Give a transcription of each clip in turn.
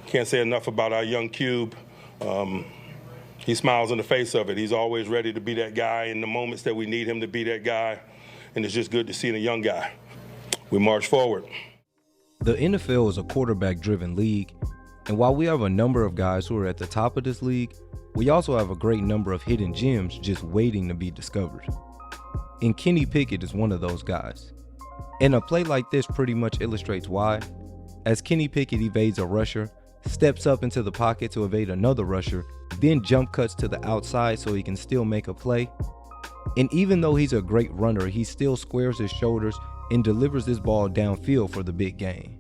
Can't say enough about our young Cube. He smiles in the face of it. He's always ready to be that guy in the moments that we need him to be that guy, and it's just good to see a young guy. We march forward. The NFL is a quarterback-driven league, and while we have a number of guys who are at the top of this league, we also have a great number of hidden gems just waiting to be discovered. And Kenny Pickett is one of those guys. And a play like this pretty much illustrates why. As Kenny Pickett evades a rusher, steps up into the pocket to evade another rusher, then jump cuts to the outside so he can still make a play. And even though he's a great runner, he still squares his shoulders and delivers this ball downfield for the big gain.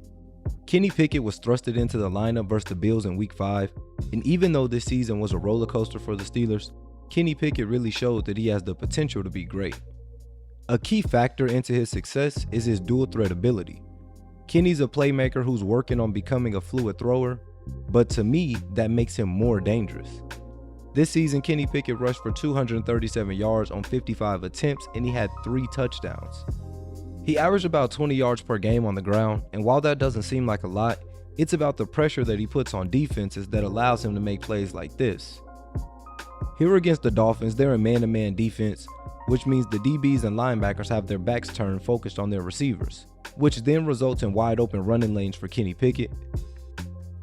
Kenny Pickett was thrusted into the lineup versus the Bills in Week 5, and even though this season was a roller coaster for the Steelers, Kenny Pickett really showed that he has the potential to be great. A key factor into his success is his dual threat ability. Kenny's a playmaker who's working on becoming a fluid thrower, but to me, that makes him more dangerous. This season, Kenny Pickett rushed for 237 yards on 55 attempts, and he had 3 touchdowns. He averaged about 20 yards per game on the ground, and while that doesn't seem like a lot, it's about the pressure that he puts on defenses that allows him to make plays like this. Here against the Dolphins, they're a man-to-man defense, which means the DBs and linebackers have their backs turned focused on their receivers, which then results in wide open running lanes for Kenny Pickett.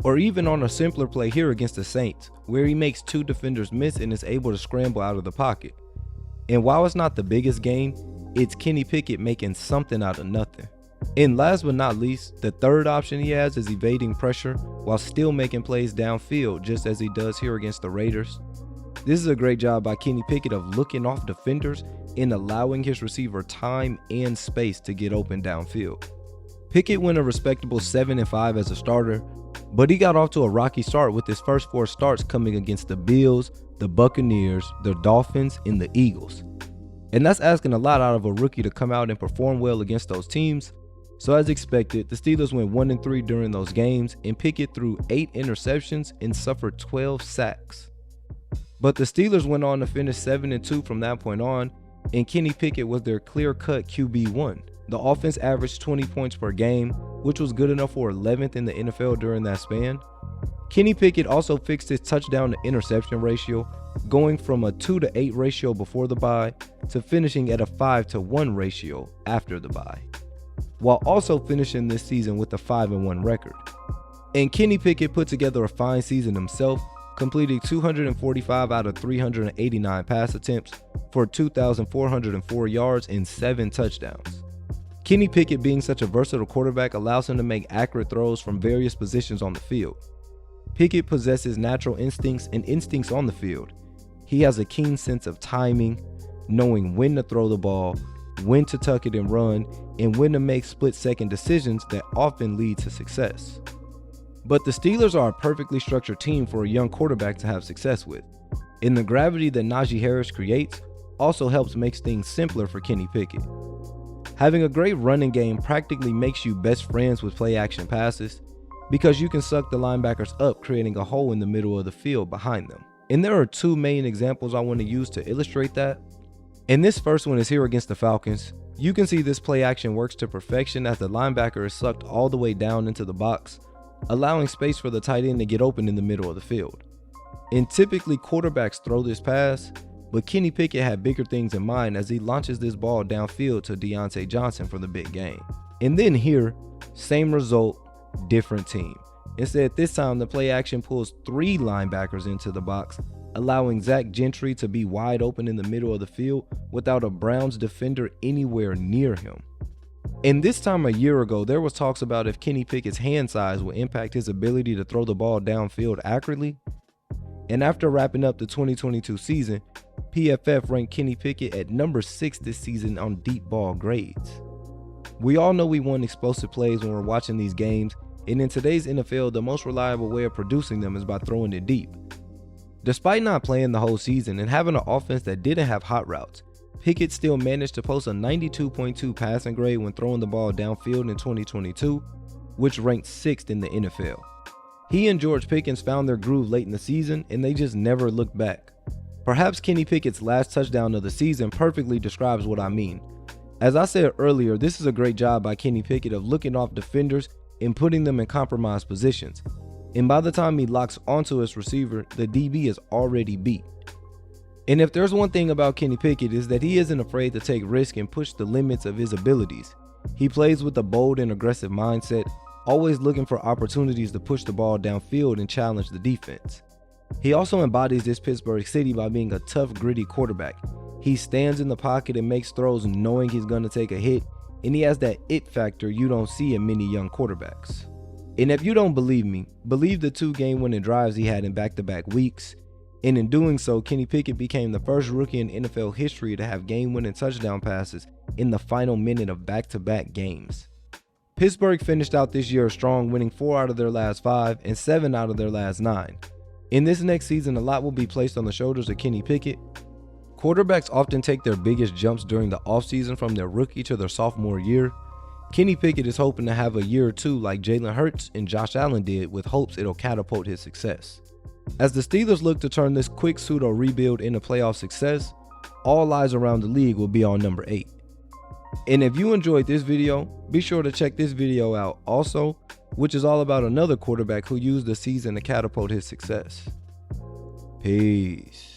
Or even on a simpler play here against the Saints, where he makes 2 defenders miss and is able to scramble out of the pocket. And while it's not the biggest gain, it's Kenny Pickett making something out of nothing. And last but not least, the third option he has is evading pressure while still making plays downfield, just as he does here against the Raiders. This is a great job by Kenny Pickett of looking off defenders and allowing his receiver time and space to get open downfield. Pickett went a respectable 7-5 as a starter, but he got off to a rocky start with his first 4 starts coming against the Bills, the Buccaneers, the Dolphins, and the Eagles. And that's asking a lot out of a rookie to come out and perform well against those teams. So as expected, the Steelers went 1-3 during those games, and Pickett threw 8 interceptions and suffered 12 sacks. But the Steelers went on to finish 7-2 from that point on, and Kenny Pickett was their clear-cut QB1. The offense averaged 20 points per game, which was good enough for 11th in the NFL during that span. Kenny Pickett also fixed his touchdown to interception ratio, going from a 2-to-8 ratio before the bye to finishing at a 5-to-1 ratio after the bye, while also finishing this season with a 5-1 record. And Kenny Pickett put together a fine season himself, completing 245 out of 389 pass attempts for 2,404 yards and 7 touchdowns. Kenny Pickett, being such a versatile quarterback, allows him to make accurate throws from various positions on the field. Pickett possesses natural instincts and instincts on the field. He has a keen sense of timing, knowing when to throw the ball, when to tuck it and run, and when to make split-second decisions that often lead to success. But the Steelers are a perfectly structured team for a young quarterback to have success with, and the gravity that Najee Harris creates also helps make things simpler for Kenny Pickett. Having a great running game practically makes you best friends with play-action passes, because you can suck the linebackers up, creating a hole in the middle of the field behind them. And there are 2 main examples I want to use to illustrate that. And this first one is here against the Falcons. You can see this play action works to perfection as the linebacker is sucked all the way down into the box, allowing space for the tight end to get open in the middle of the field. And typically quarterbacks throw this pass, but Kenny Pickett had bigger things in mind as he launches this ball downfield to Deontay Johnson for the big game. And then here, same result, different team. Instead, this time the play action pulls 3 linebackers into the box, allowing Zach Gentry to be wide open in the middle of the field without a Browns defender anywhere near him. And this time a year ago, there was talks about if Kenny Pickett's hand size would impact his ability to throw the ball downfield accurately. And after wrapping up the 2022 season, PFF ranked Kenny Pickett at number 6 this season on deep ball grades. We all know we want explosive plays when we're watching these games, and in today's NFL, the most reliable way of producing them is by throwing it deep. Despite not playing the whole season and having an offense that didn't have hot routes, Pickett still managed to post a 92.2 passing grade when throwing the ball downfield in 2022, which ranked 6th in the NFL. He and George Pickens found their groove late in the season, and they just never looked back. Perhaps Kenny Pickett's last touchdown of the season perfectly describes what I mean. As I said earlier, this is a great job by Kenny Pickett of looking off defenders and putting them in compromised positions. and by the time he locks onto his receiver, the DB is already beat. And if there's one thing about Kenny Pickett, is that he isn't afraid to take risks and push the limits of his abilities. He plays with a bold and aggressive mindset, always looking for opportunities to push the ball downfield and challenge the defense. He also embodies this Pittsburgh city by being a tough, gritty quarterback. He stands in the pocket and makes throws knowing he's going to take a hit, and he has that it factor you don't see in many young quarterbacks. And if you don't believe me, believe the 2 game-winning drives he had in back-to-back weeks. And in doing so, Kenny Pickett became the first rookie in NFL history to have game-winning touchdown passes in the final minute of back-to-back games. Pittsburgh finished out this year strong, winning 4 out of their last 5 and 7 out of their last 9. In this next season, a lot will be placed on the shoulders of Kenny Pickett. Quarterbacks often take their biggest jumps during the offseason from their rookie to their sophomore year. Kenny Pickett is hoping to have a year or 2 like Jalen Hurts and Josh Allen did, with hopes it'll catapult his success. As the Steelers look to turn this quick pseudo rebuild into playoff success, all eyes around the league will be on number 8. And if you enjoyed this video, be sure to check this video out also, which is all about another quarterback who used the season to catapult his success. Peace.